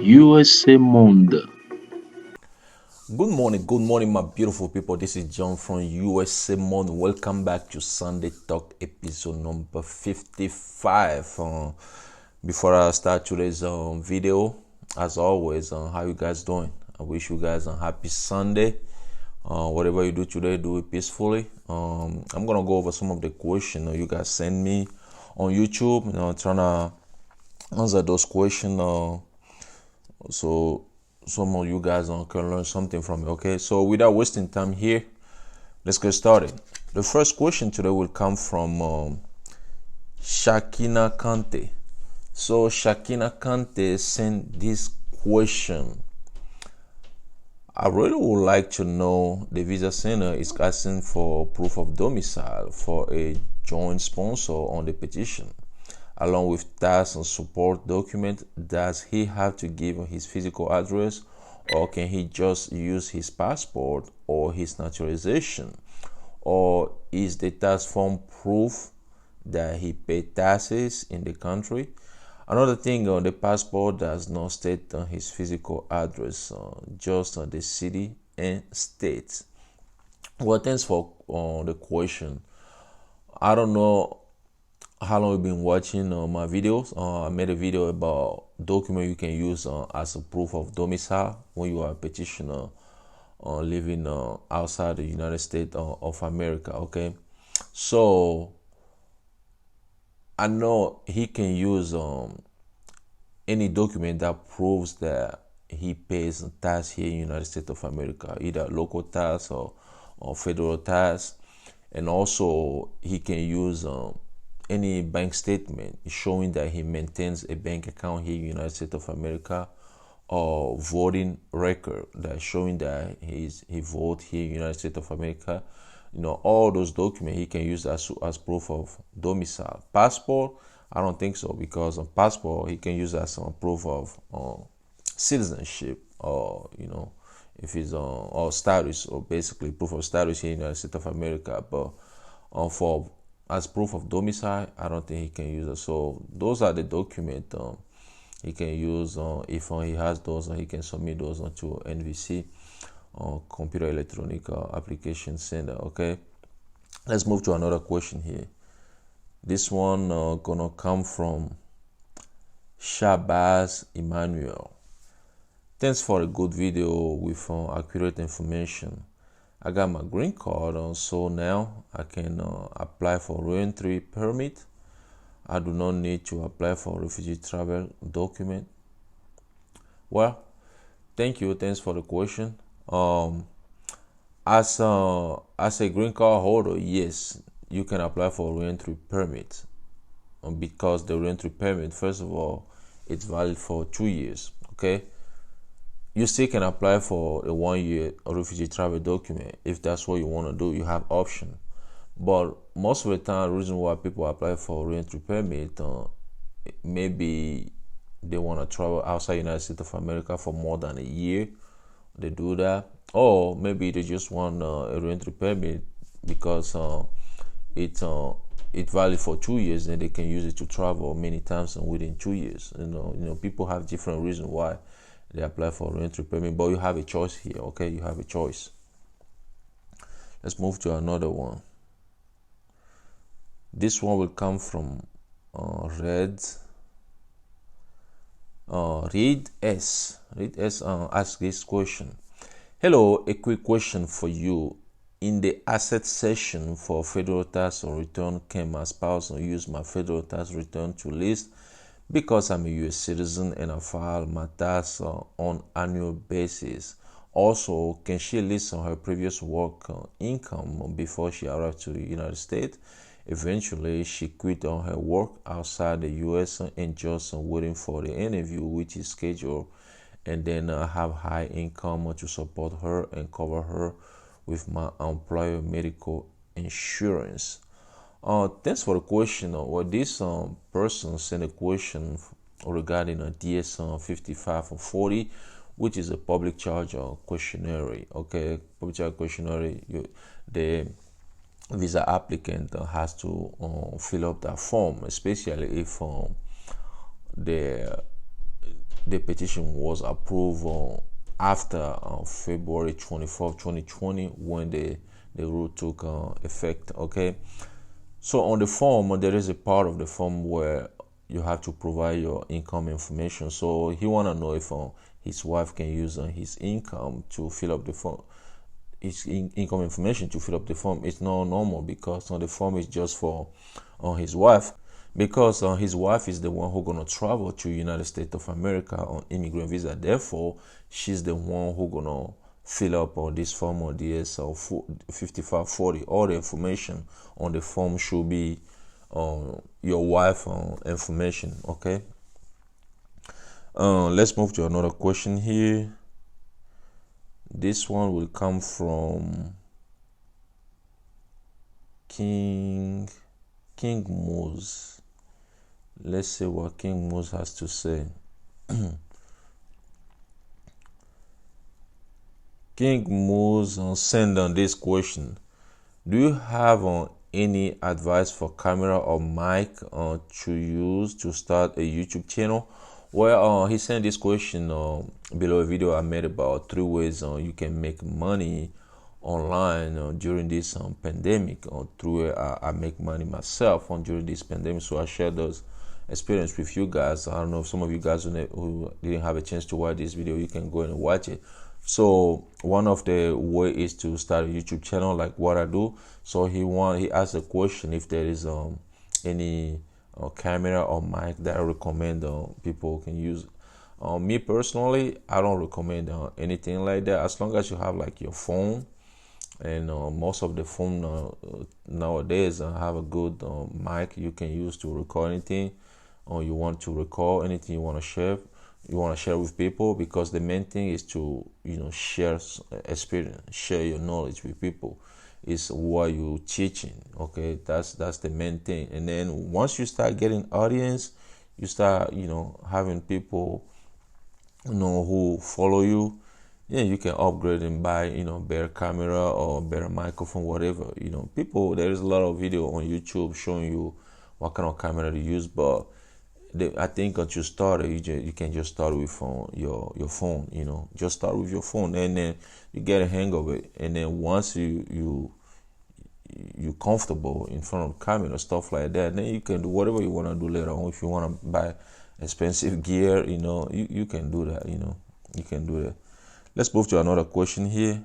USA Monde. Good morning, my beautiful people. This is John from USA Mod. Welcome back to Sunday Talk episode number 55. Before I start today's video, as always, how you guys doing? I wish you guys a happy Sunday. Whatever you do today, do it peacefully. I'm gonna go over some of the questions you guys send me on YouTube. Trying to answer those questions. So some of you guys can learn something from it. Okay, so without wasting time here, let's get started. The first question today will come from Shakina Kante. So Shakina Kante sent this question. I really would like to know, the Visa Center is asking for proof of domicile for a joint sponsor on the petition, along with tax and support document. Does he have to give his physical address, or can he just use his passport or his naturalization? Or is the tax form proof that he paid taxes in the country? Another thing, the passport does not state his physical address, just the city and state. Well, thanks for the question. I don't know how long you've been watching my videos. I made a video about document you can use as a proof of domicile when you are a petitioner living outside the United States of America. Okay, so I know he can use any document that proves that he pays tax here in the United States of America, either local tax or federal tax. And also he can use any bank statement showing that he maintains a bank account here in the United States of America, or voting record that showing that he vote here in the United States of America. All those documents he can use as proof of domicile. Passport, I don't think so, because on passport he can use as some proof of citizenship, or if it's or status, or basically proof of status here in the United States of America. But for as proof of domicile, I don't think he can use it. So those are the documents he can use. If he has those, he can submit those to NVC, Computer Electronic Application Center. Okay, let's move to another question here. This one gonna come from Shabazz Emmanuel. Thanks for a good video with accurate information. I got my green card, so now I can apply for re-entry permit. I do not need to apply for refugee travel document. Well, thank you. Thanks for the question. As a green card holder, yes, you can apply for re-entry permit, because the re-entry permit, first of all, it's valid for 2 years. Okay, you still can apply for a 1 year refugee travel document if that's what you want to do. You have option, but most of the time, the reason why people apply for re-entry permit, maybe they want to travel outside United States of America for more than a year. They do that, or maybe they just want a re-entry permit because it's valid for 2 years, and they can use it to travel many times within 2 years. People have different reasons why they apply for re-entry permit, but you have a choice here. Okay, you have a choice. Let's move to another one. This one will come from Read S. Read S ask this question. Hello, a quick question for you. In the asset section for federal tax or return, can my spouse use my federal tax return to list because I'm a U.S. citizen and I file my tax on annual basis? Also, can she list on her previous work income before she arrived to the United States? Eventually, she quit on her work outside the U.S. and just waiting for the interview, which is scheduled, and then have high income to support her and cover her with my employer medical insurance. Thanks for the question. This person sent a question regarding a DS 5540, which is a public charge questionnaire. Okay, public charge questionnaire. The visa applicant has to fill up that form, especially if the the petition was approved after February 24th, 2020, when the rule took effect. Okay, so on the form, there is a part of the form where you have to provide your income information. So he want to know if his wife can use his income to fill up the form, his income information to fill up the form. It's not normal, because on the form is just for his wife, because his wife is the one who gonna travel to United States of America on immigrant visa. Therefore, she's the one who gonna fill up on this form on DSL 5540. All the information on the form should be your wife information. Okay. Let's move to another question here. This one will come from King Moose. Let's see what King Moose has to say. King Moose send on this question: do you have any advice for camera or mic to use to start a YouTube channel? Well, he sent this question below a video I made about 3 ways you can make money online during this pandemic. Through I make money myself during this pandemic, so I share those experience with you guys. I don't know if some of you guys who didn't have a chance to watch this video, you can go and watch it. So one of the way is to start a YouTube channel, like what I do. So he asked a question if there is any camera or mic that I recommend people can use. Me personally, I don't recommend anything like that, as long as you have like your phone. And most of the phone nowadays have a good mic you can use to record anything, or you want to record anything you want to share with people, because the main thing is to share experience, share your knowledge with people, is what you teaching. Okay, that's the main thing. And then once you start getting audience, you start having people who follow you. Yeah, you can upgrade and buy better camera or better microphone, whatever. People, there is a lot of video on YouTube showing you what kind of camera to use, but I think once you start, you can just start with your phone. Just start with your phone, and then you get a hang of it. And then once you're comfortable in front of camera, stuff like that, then you can do whatever you want to do later on. If you want to buy expensive gear, you can do that. You can do that. Let's move to another question here.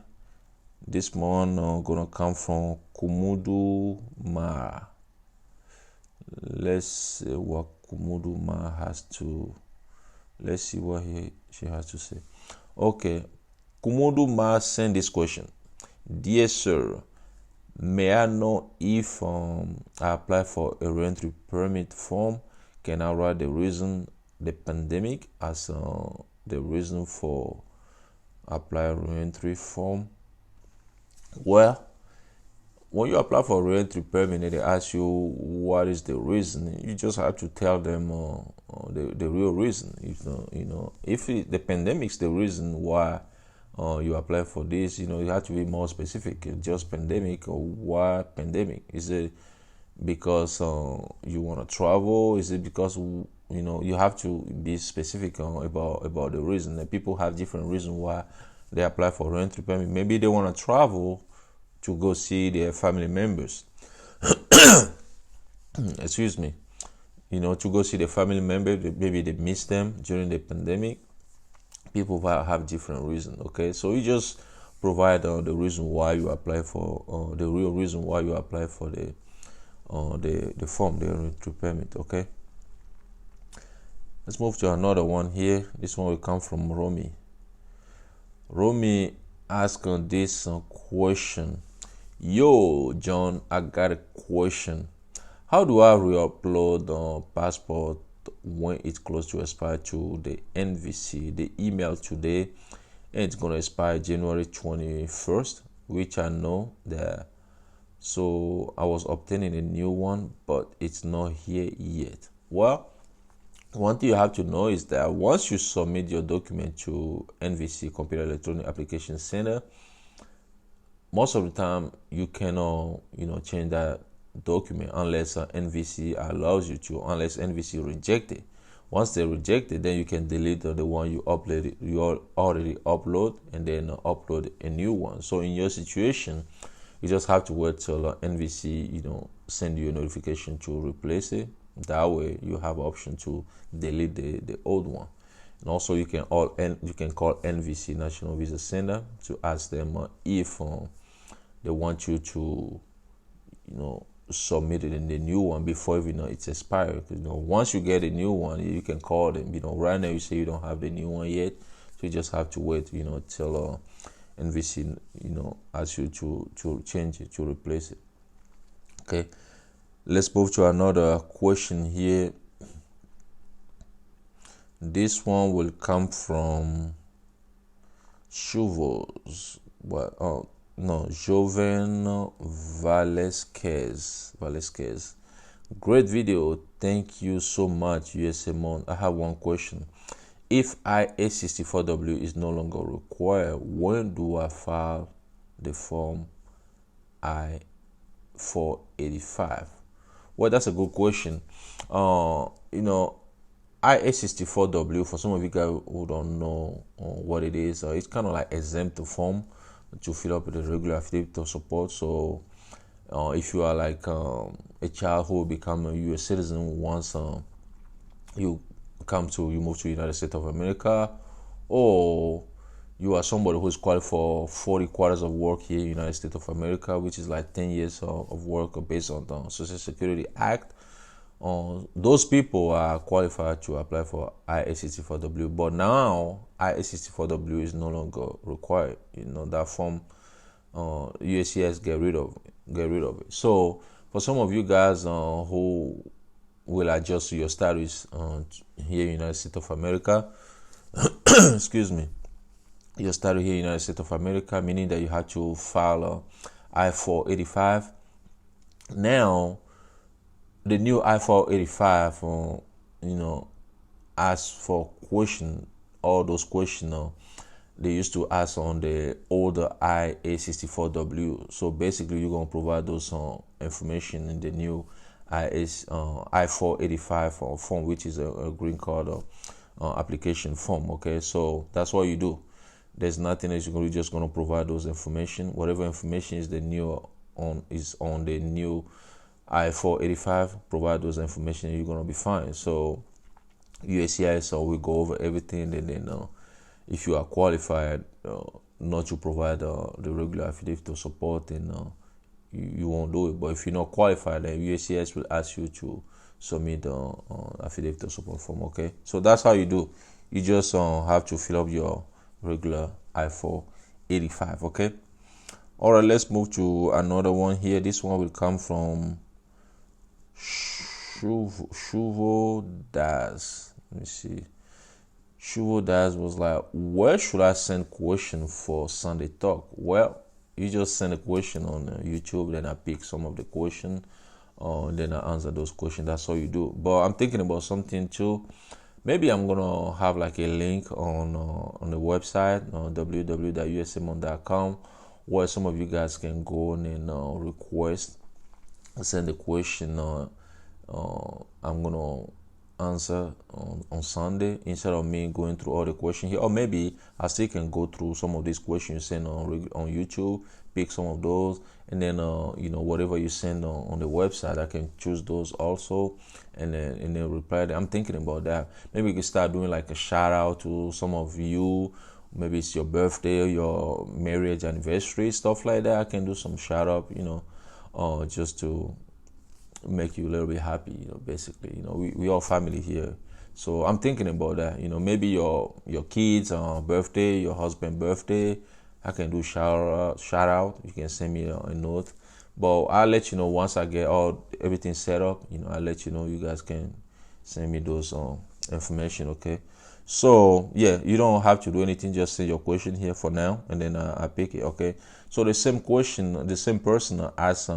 This one gonna come from Kumudu Ma. Let's see what Kumudu Ma has to. Let's see what she has to say. Okay, Kumudu Ma sent this question: dear sir, may I know if I apply for a re-entry permit form? Can I write the pandemic as the reason for apply re-entry form? Well, when you apply for re-entry permit, they ask you what is the reason. You just have to tell them the real reason. If the pandemic is the reason why you apply for this, you have to be more specific. Just pandemic, or why pandemic? Is it because you want to travel? Is it because you have to be specific about the reason. That people have different reasons why they apply for re-entry permit. Maybe they want to travel to go see their family members. Excuse me. To go see their family members. Maybe they miss them during the pandemic. People have different reasons. Okay, so you just provide the reason why you apply for the real reason why you apply for the form, the re-entry permit. Okay. Let's move to another one here. This one will come from Romy. Romy asked this question. Yo, John, I got a question. How do I re-upload passport when it's close to expire to the NVC? The email today, and it's going to expire January 21st, which I know that. So I was obtaining a new one, but it's not here yet. Well, one thing you have to know is that once you submit your document to NVC, Computer Electronic Application Center, most of the time you cannot, change that document unless NVC allows you to, unless NVC reject it. Once they reject it, then you can delete the one you uploaded, already upload, and then upload a new one. So in your situation, you just have to wait till NVC send you a notification to replace it. That way you have option to delete the old one. And also you can call NVC, National Visa Center, to ask them if they want you to submit it in the new one before even it's expired. Once you get a new one, you can call them. Right now you say you don't have the new one yet, so you just have to wait till NVC asks you to change it, to replace it. Okay, let's move to another question here. This one will come from Chuvos. Joven Valesquez. Great video. Thank you so much, USMon. I have one question. If I-864W is no longer required, when do I file the form I-485? Well, that's a good question. I-864W, for some of you guys who don't know what it is, it's kind of like exempt form to fill up with the regular affidavit of support. So if you are like a child who will become a U.S. citizen once you move to the United States of America, or you are somebody who is qualified for 40 quarters of work here in the United States of America, which is like 10 years of work based on the Social Security Act. Those people are qualified to apply for I-864W, but now I-864W is no longer required. That form USCIS get rid of it. So for some of you guys who will adjust to your status here in the United States of America, excuse me, your status here in the United States of America, meaning that you have to file I-485. Now the new I-485, asks for question, all those questions they used to ask on the older I-864W. So basically, you're gonna provide those information in the new I-485 form, which is a green card application form. Okay, so that's what you do. There's nothing else. You're just gonna provide those information. Whatever information is on the new I-485, provide those information, you're gonna be fine. So USCIS will go over everything, and then if you are qualified not to provide the regular affidavit of support, and you won't do it. But if you're not qualified, then USCIS will ask you to submit the affidavit of support form. Okay, so that's how you do. You just have to fill up your regular I-485. Okay, all right, let's move to another one here. This one will come from Shuvo Das. Let me see. Shuvo Das was like, where should I send question for Sunday Talk? Well, you just send a question on YouTube, then I pick some of the question, then I answer those questions. That's all you do. But I'm thinking about something too. Maybe I'm gonna have like a link on the website, www.usmon.com, where some of you guys can go and request, send a question. I'm gonna answer on Sunday, instead of me going through all the questions here. Or maybe I still can go through some of these questions you send on YouTube, pick some of those, and then whatever you send on the website, I can choose those also, and then reply them. I'm thinking about that. Maybe we can start doing like a shout out to some of you. Maybe it's your birthday, your marriage anniversary, stuff like that. I can do some shout out, just to make you a little bit happy, basically. We all family here, so I'm thinking about that. Maybe your kids birthday, your husband birthday, I can do shout out. You can send me a note, but I'll let you know once I get everything set up. I'll let you know. You guys can send me those information. Okay, so yeah, you don't have to do anything, just send your question here for now, and then I pick it. Okay, so the same person asked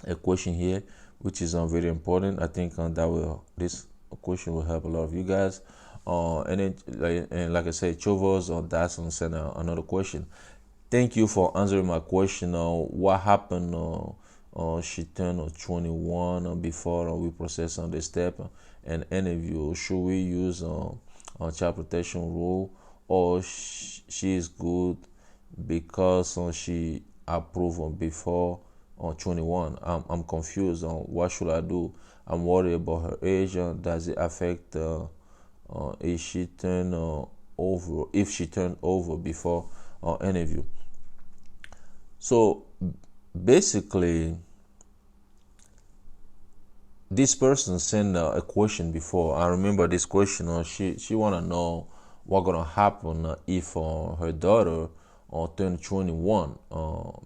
a question here, which is very important. I think this question will help a lot of you guys. And then like I said, Chovos or Dyson sent another question. Thank you for answering my question. What happened? She turned 21 before we process on the step, an interview, should we use child protection rule, or she is good because she approved before 21? I'm confused on what should I do. I'm worried about her age. Does it affect if she turn over before interview? So basically, this person sent a question before. I remember this question. She wanna know what gonna happen if her daughter turned 21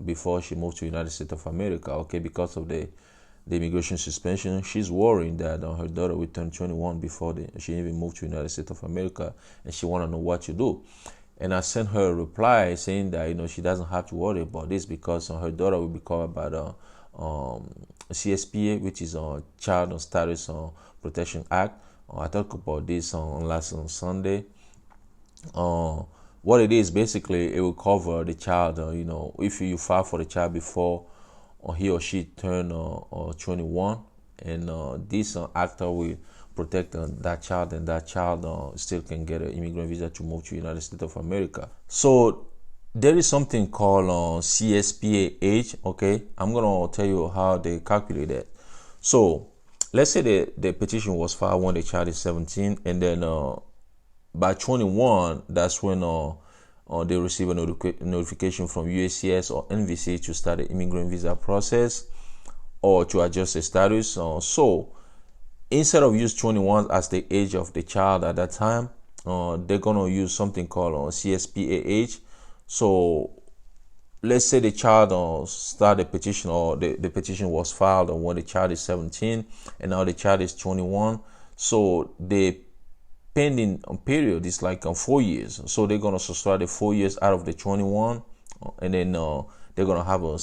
before she moved to United States of America. Okay, because of the immigration suspension, she's worried that her daughter will turn 21 before she even moved to United States of America, and she wanna know what to do. And I sent her a reply saying that she doesn't have to worry about this because her daughter will be covered by the CSPA, which is a Child Status Protection Act. I talked about this on last Sunday. What it is, basically, it will cover the child. If you file for the child before he or she turn 21, and this actor will protect that child, and that child still can get an immigrant visa to move to United States of America. So there is something called CSPA age. Okay, I'm gonna tell you how they calculate that. So let's say the petition was filed when the child is 17, and then by 21, that's when they receive a notification from USCIS or NVC to start the immigrant visa process or to adjust the status. So instead of use 21 as the age of the child at that time, they're gonna use something called CSPA age. So let's say the child started a petition, or the petition was filed when the child is 17, and now the child is 21. So the pending period is like 4 years. So they're gonna subtract the 4 years out of the 21, and then they're gonna have a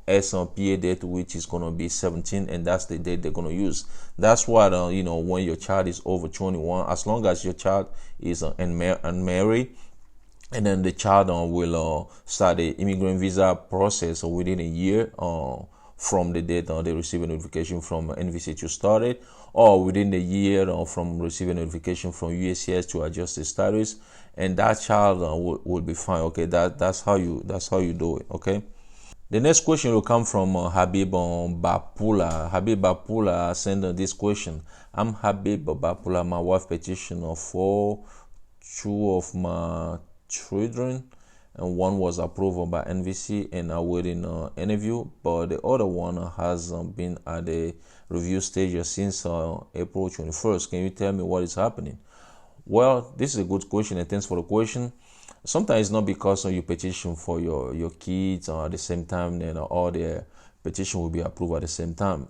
CSPA date, which is gonna be 17, and that's the date they're gonna use. That's what when your child is over 21, as long as your child is unmarried, and then the child will start the immigrant visa process within a year from the date they receive a notification from NVC to start it, or within the year from receiving notification from USCIS to adjust the status, and that child will be fine. Okay, that's how you do it. Okay. The next question will come from Habib Bapula. Habib Bapula sent this question. I'm Habib Bapula. My wife petitioned for 2 of my children, and one was approved by NVC and awaiting interview, but the other one has been at the review stage since April 21st. Can you tell me what is happening? Well, this is a good question, and thanks for the question. Sometimes it's not because you petition for your kids at the same time, and all the petition will be approved at the same time.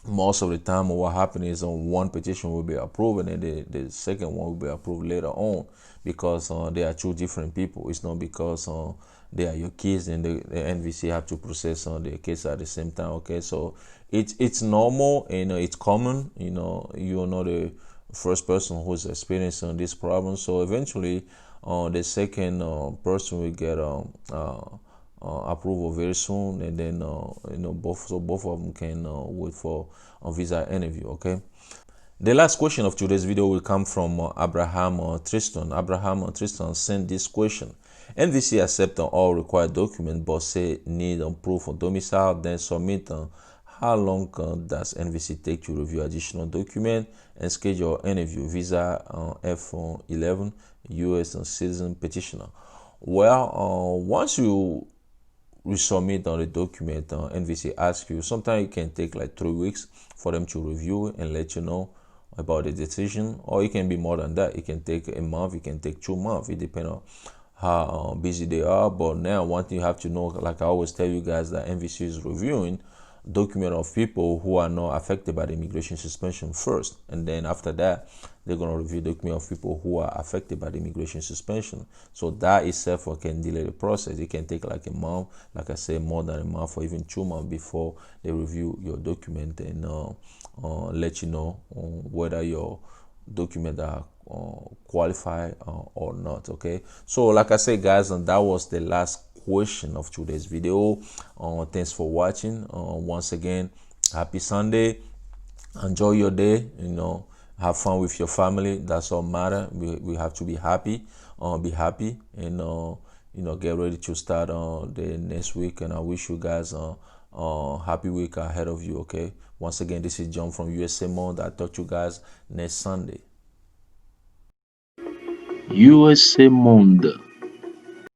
Most of the time, what happens is one petition will be approved, and then the second one will be approved later on, because they are 2 different people. It's not because they are your kids and the NVC have to process their case at the same time. Okay, so it's normal, and it's common. You're not the first person who's experiencing this problem. So eventually, the second person will get approval very soon, and then both of them can wait for a visa interview. Okay. The last question of today's video will come from Abraham Tristan. Abraham Tristan sent this question. NVC accept all required documents, but say need proof of domicile, then submit. How long does NVC take to review additional document and schedule interview? Visa F11 U.S. citizen petitioner. Well, once you resubmit on the document, NVC asks you. Sometimes it can take like 3 weeks for them to review it and let you know about the decision, or it can be more than that. It can take a month, it can take 2 months. It depends on how busy they are. But now, one thing you have to know, like I always tell you guys, that NVC is reviewing document of people who are not affected by the immigration suspension first, and then after that they're going to review document of people who are affected by the immigration suspension. So that itself can delay the process. It can take like a month, like I said, more than a month, or even 2 months before they review your document and let you know whether your document are qualified or not. Okay, so like I said, guys, and that was the last question of today's video. Thanks for watching. Once again, happy Sunday. Enjoy your day, have fun with your family. That's all matter. We have to be happy, and get ready to start the next week. And I wish you guys happy week ahead of you. Okay, once again, this is John from USA Mode. I talk to you guys next Sunday. USA Monde.